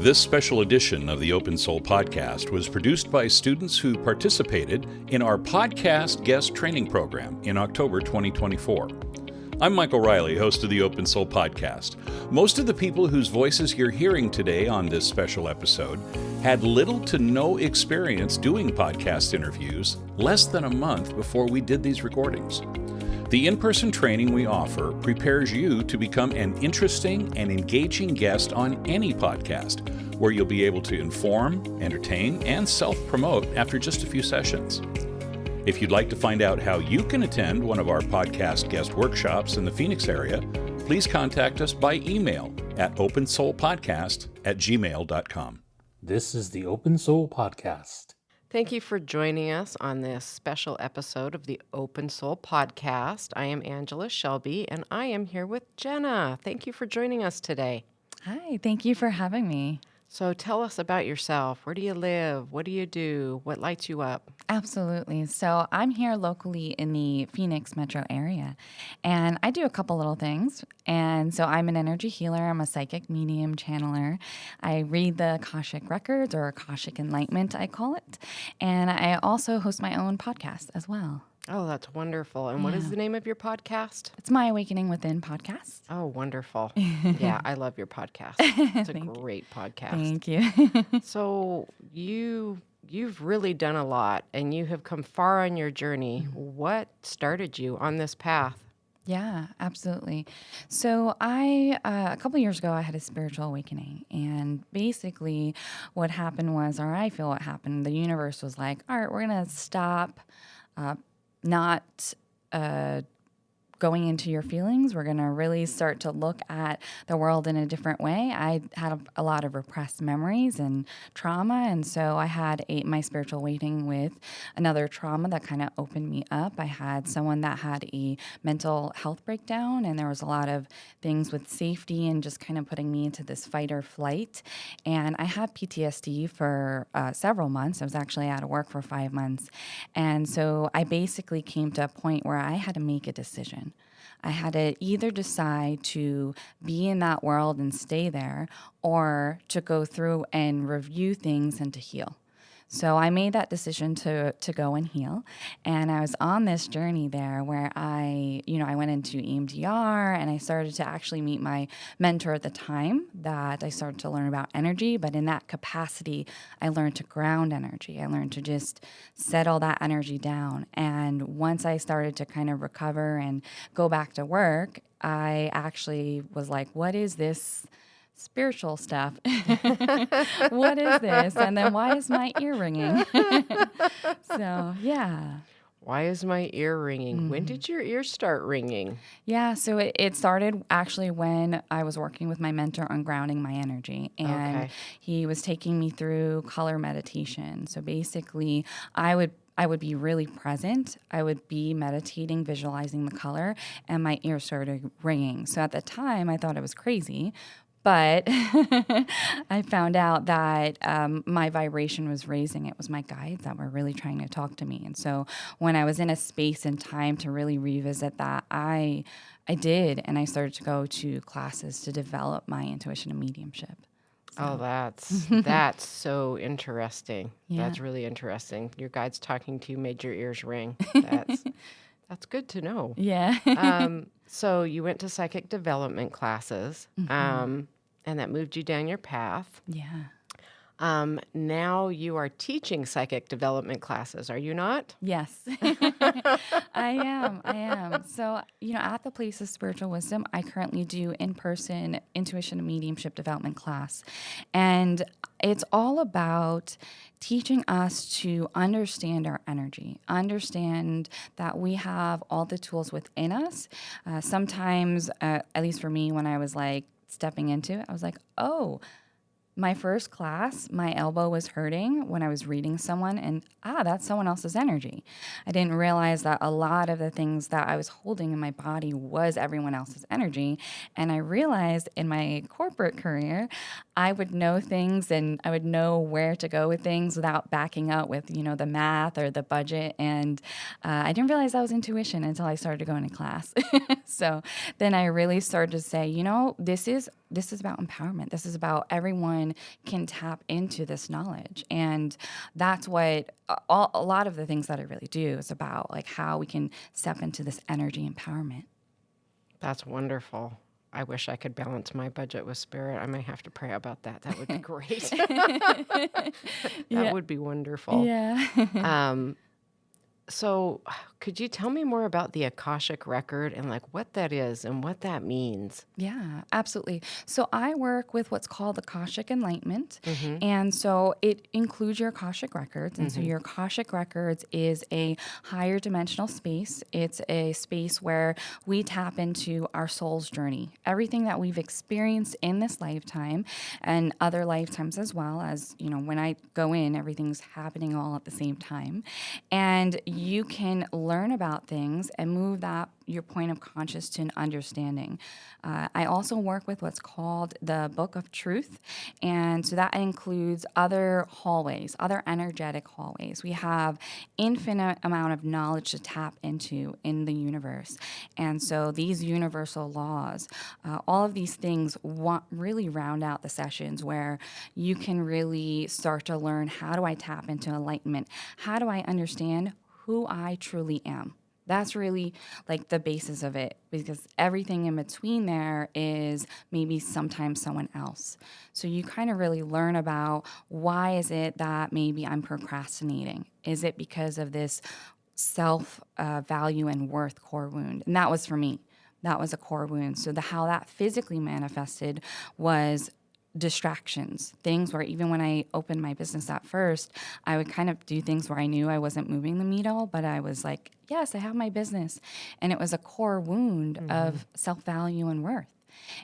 This special edition of the Open Soul Podcast was produced by students who participated in our podcast guest training program in October 2024. I'm Michael Riley, host of the Open Soul Podcast. Most of the people whose voices you're hearing today on this special episode had little to no experience doing podcast interviews less than a month before we did these recordings. The in-person training we offer prepares you to become an interesting and engaging guest on any podcast, where you'll be able to inform, entertain, and self-promote after just a few sessions. If you'd like to find out how you can attend one of our podcast guest workshops in the Phoenix area, please contact us by email at opensoulpodcast@gmail.com. This is the Open Soul Podcast. Thank you for joining us on this special episode of the Open Soul Podcast. I am Angela Shelby, and I am here with Jenna. Thank you for joining us today. Hi, thank you for having me. So tell us about yourself. Where do you live? What do you do? What lights you up? Absolutely. So I'm here locally in the Phoenix metro area, and I do a couple little things. And so I'm an energy healer. I'm a psychic medium channeler. I read the Akashic Records, or Akashic Enlightenment, I call it. And I also host my own podcast as well. Oh, that's wonderful. And what is the name of your podcast? It's My Awakening Within podcast. Oh, wonderful. Yeah, I love your podcast. It's a great podcast. Thank you. So you've really done a lot, and you have come far on your journey. What started you on this path? Yeah, absolutely. So a couple years ago, I had a spiritual awakening, and basically what happened was, or I feel what happened, the universe was like, all right, we're going to stop not going into your feelings. We're going to really start to look at the world in a different way. I had a lot of repressed memories and trauma, and so I had my spiritual awakening with another trauma that kind of opened me up. I had someone that had a mental health breakdown, and there was a lot of things with safety and just kind of putting me into this fight or flight. And I had PTSD for several months. I was actually out of work for 5 months. And so I basically came to a point where I had to make a decision. I had to either decide to be in that world and stay there, or to go through and review things and to heal. So I made that decision to go and heal, and I was on this journey there where I went into EMDR, and I started to actually meet my mentor at the time, that I started to learn about energy. But in that capacity, I learned to ground energy. I learned to just settle that energy down. And once I started to kind of recover and go back to work, I actually was like, what is this spiritual stuff? What is this? And then why is my ear ringing? So, yeah. Why is my ear ringing? When did your ear start ringing? Yeah, so it started actually when I was working with my mentor on grounding my energy. And he was taking me through color meditation. So basically, I would be really present. I would be meditating, visualizing the color, and my ear started ringing. So at the time, I thought I was crazy. But I found out that my vibration was raising. It was my guides that were really trying to talk to me. And so when I was in a space and time to really revisit that, I did. And I started to go to classes to develop my intuition and mediumship. So. Oh, that's so interesting. Yeah. That's really interesting. Your guides talking to you made your ears ring. That's good to know. Yeah. So you went to psychic development classes, and that moved you down your path. Yeah. Now you are teaching psychic development classes, are you not? Yes, I am. So, at the Place of Spiritual Wisdom, I currently do in-person intuition and mediumship development class. And it's all about teaching us to understand our energy, understand that we have all the tools within us. Sometimes, at least for me, when I was like stepping into it, I was like, oh, my first class, my elbow was hurting when I was reading someone, and that's someone else's energy. I didn't realize that a lot of the things that I was holding in my body was everyone else's energy. And I realized in my corporate career, I would know things and I would know where to go with things without backing up with, the math or the budget. And I didn't realize that was intuition until I started going to class. So then I really started to say, this is about empowerment. This is about everyone anyone can tap into this knowledge. And that's what a lot of the things that I really do is about, like how we can step into this energy empowerment. That's wonderful. I wish I could balance my budget with spirit. I may have to pray about that. That would be great. That Yeah. would be wonderful. Yeah. So, could you tell me more about the Akashic record and like what that is and what that means? Yeah, absolutely. So I work with what's called Akashic Enlightenment. Mm-hmm. And so it includes your Akashic records. And so your Akashic records is a higher dimensional space. It's a space where we tap into our soul's journey. Everything that we've experienced in this lifetime and other lifetimes as well, as, you know, when I go in, everything's happening all at the same time. And you can learn about things and move that your point of conscious to an understanding. I also work with what's called the Book of Truth, and so that includes other hallways, other energetic hallways. We have infinite amount of knowledge to tap into in the universe, and so these universal laws, all of these things really round out the sessions where you can really start to learn, how do I tap into enlightenment? How do I understand who I truly am? That's really like the basis of it, because everything in between there is maybe sometimes someone else. So you kind of really learn about, why is it that maybe I'm procrastinating? Is it because of this self value and worth core wound? And that was for me. That was a core wound. So how that physically manifested was distractions, things where even when I opened my business at first, I would kind of do things where I knew I wasn't moving the needle, but I was like, yes, I have my business. And it was a core wound of self-value and worth.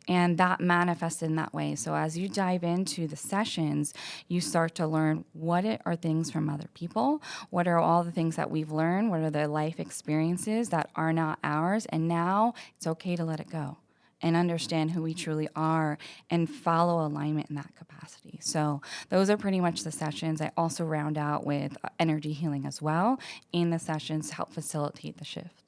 And that manifested in that way. So as you dive into the sessions, you start to learn, what are things from other people? What are all the things that we've learned? What are the life experiences that are not ours? And now it's okay to let it go and understand who we truly are and follow alignment in that capacity. So those are pretty much the sessions. I also round out with energy healing as well in the sessions to help facilitate the shift.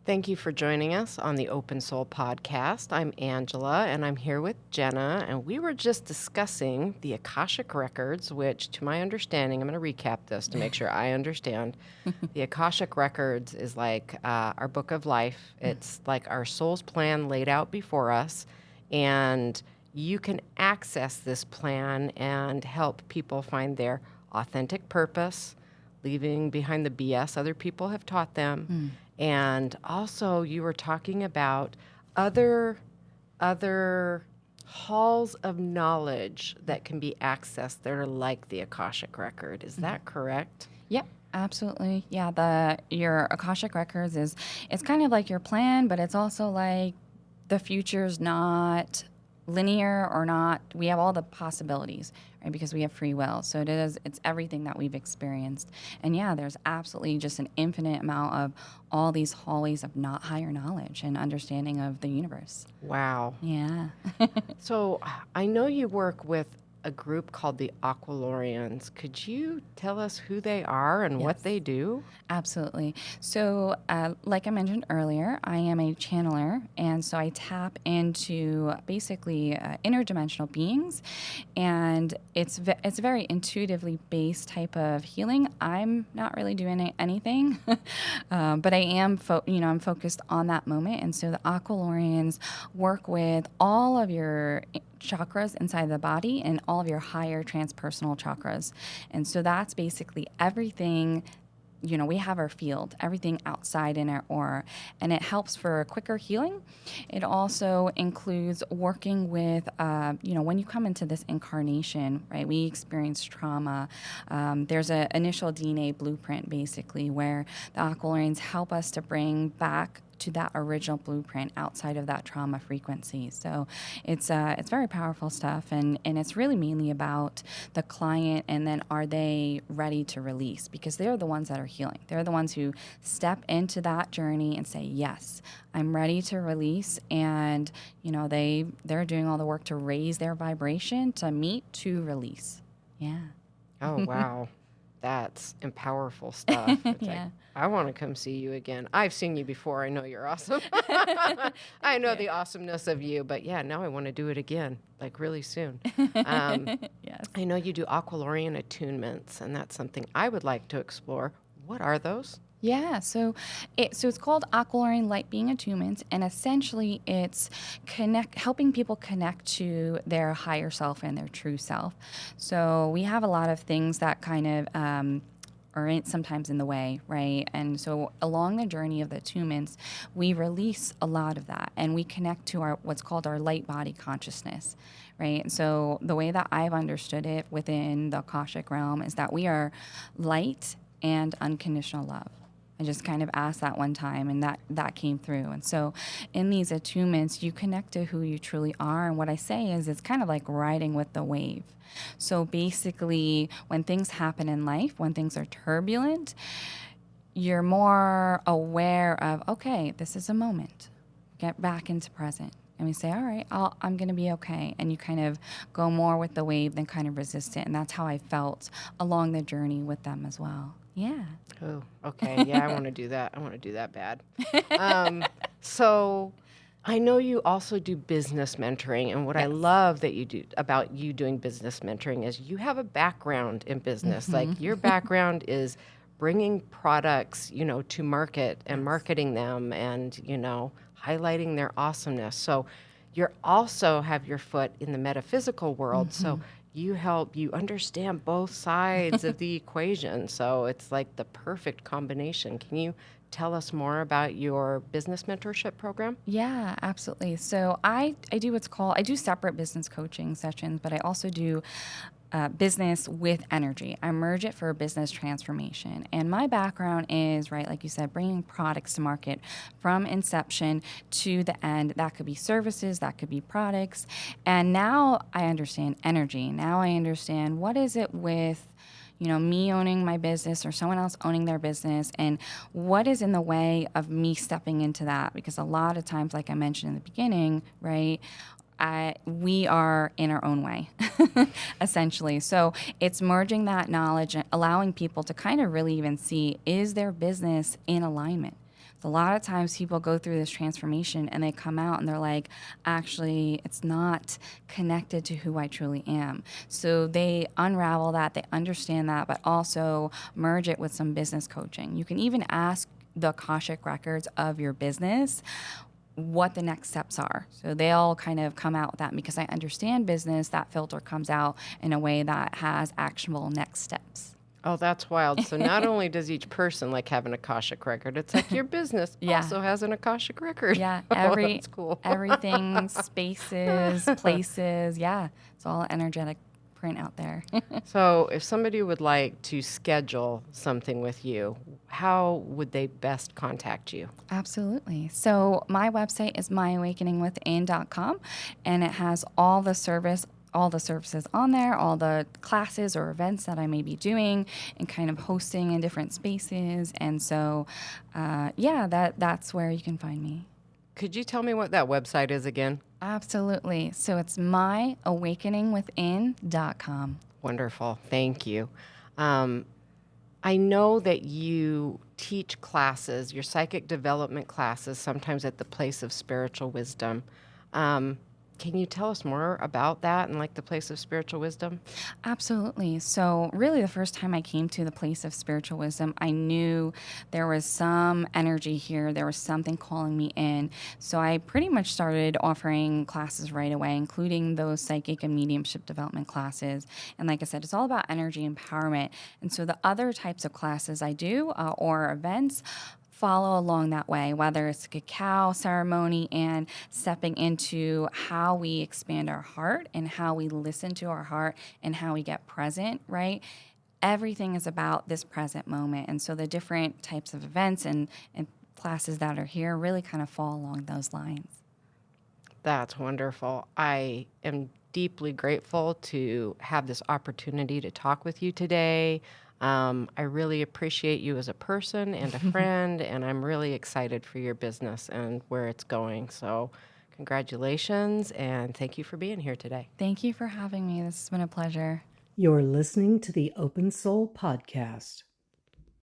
Thank you for joining us on the Open Soul podcast. I'm Angela, and I'm here with Jenna, and we were just discussing the Akashic records, which, to my understanding, I'm going to recap this to make sure I understand. The Akashic records is like our book of life. It's like our soul's plan laid out before us, and you can access this plan and help people find their authentic purpose, leaving behind the BS other people have taught them. And also, you were talking about other halls of knowledge that can be accessed that are like the Akashic record. Is that correct? Yep, absolutely. Yeah, your Akashic records it's kind of like your plan, but it's also like the future's not linear or not. We have all the possibilities, right? Because we have free will. So it's everything that we've experienced. And yeah, there's absolutely just an infinite amount of all these hallways of not higher knowledge and understanding of the universe. Wow. Yeah. So I know you work with a group called the Aquilorians. Could you tell us who they are and what they do? Absolutely. So, like I mentioned earlier, I am a channeler, and so I tap into basically interdimensional beings, and it's a very intuitively based type of healing. I'm not really doing anything, but I am, I'm focused on that moment, and so the Aquilorians work with all of your chakras inside the body and all of your higher transpersonal chakras. And so that's basically everything. We have our field, everything outside in our aura, and it helps for quicker healing. It also includes working with, when you come into this incarnation, right, we experience trauma. There's an initial DNA blueprint, basically, where the Aquilorians help us to bring back to that original blueprint outside of that trauma frequency. So it's very powerful stuff, and it's really mainly about the client, and then are they ready to release? Because they're the ones that are healing. They're the ones who step into that journey and say, yes, I'm ready to release, and they're doing all the work to raise their vibration to meet to release. Yeah. Oh, wow. That's powerful stuff. It's like, Yeah. I want to come see you again. I've seen you before. I know you're awesome. I know the awesomeness of you, but yeah, now I want to do it again, like really soon. Yes. I know you do Aqualorian attunements, and that's something I would like to explore. What are those? Yeah, so it's called Aqualorine Light Being Attunement, and essentially it's helping people connect to their higher self and their true self. So we have a lot of things that kind of sometimes in the way, right? And so along the journey of the attunements, we release a lot of that, and we connect to our what's called our light body consciousness, right? And so the way that I've understood it within the Akashic realm is that we are light and unconditional love. I just kind of asked that one time, and that came through. And so in these attunements, you connect to who you truly are. And what I say is it's kind of like riding with the wave. So basically, when things happen in life, when things are turbulent, you're more aware of, okay, this is a moment. Get back into present. And we say, all right, I'm going to be okay. And you kind of go more with the wave than kind of resist it. And that's how I felt along the journey with them as well. Yeah. Oh, okay. Yeah, I want to do that. I want to do that bad. So I know you also do business mentoring. And what I Yes. love that you do about you doing business mentoring is you have a background in business. Like your background is bringing products, to market and marketing them and, highlighting their awesomeness. So you also have your foot in the metaphysical world. So you understand both sides of the equation. So it's like the perfect combination. Can you tell us more about your business mentorship program? Yeah, absolutely. So I do separate business coaching sessions, but I also do business with energy. I merge it for business transformation. And my background is, right, like you said, bringing products to market from inception to the end. That could be services, that could be products. And now I understand energy. Now I understand what is it with me owning my business or someone else owning their business, and what is in the way of me stepping into that? Because a lot of times, like I mentioned in the beginning, right, we are in our own way, essentially. So it's merging that knowledge and allowing people to kind of really even see, is their business in alignment? So a lot of times people go through this transformation and they come out and they're like, actually, it's not connected to who I truly am. So they unravel that, they understand that, but also merge it with some business coaching. You can even ask the Akashic records of your business what the next steps are. So they all kind of come out with that. Because I understand business, that filter comes out in a way that has actionable next steps. Oh, that's wild. So not only does each person like have an Akashic record, it's like your business Yeah. also has an Akashic record. Yeah, Oh, that's cool. everything, spaces, places, yeah, it's all energetic print out there. So if somebody would like to schedule something with you, how would they best contact you? Absolutely. So my website is myawakeningwithin.com, and it has all the services on there, all the classes or events that I may be doing and kind of hosting in different spaces. And so, that's where you can find me. Could you tell me what that website is again? Absolutely. So it's myawakeningwithin.com. Wonderful. Thank you. I know that you teach classes, your psychic development classes, sometimes at the Place of Spiritual Wisdom. Can you tell us more about that and like the Place of Spiritual Wisdom? Absolutely. So really the first time I came to the Place of Spiritual Wisdom, I knew there was some energy here. There was something calling me in. So I pretty much started offering classes right away, including those psychic and mediumship development classes. And like I said, it's all about energy empowerment. And so the other types of classes I do or events follow along that way, whether it's a cacao ceremony and stepping into how we expand our heart and how we listen to our heart and how we get present, right? Everything is about this present moment. And so the different types of events and classes that are here really kind of fall along those lines. That's wonderful. I am deeply grateful to have this opportunity to talk with you today. I really appreciate you as a person and a friend, and I'm really excited for your business and where it's going. So congratulations, and thank you for being here today. Thank you for having me. This has been a pleasure. You're listening to the Open Soul Podcast.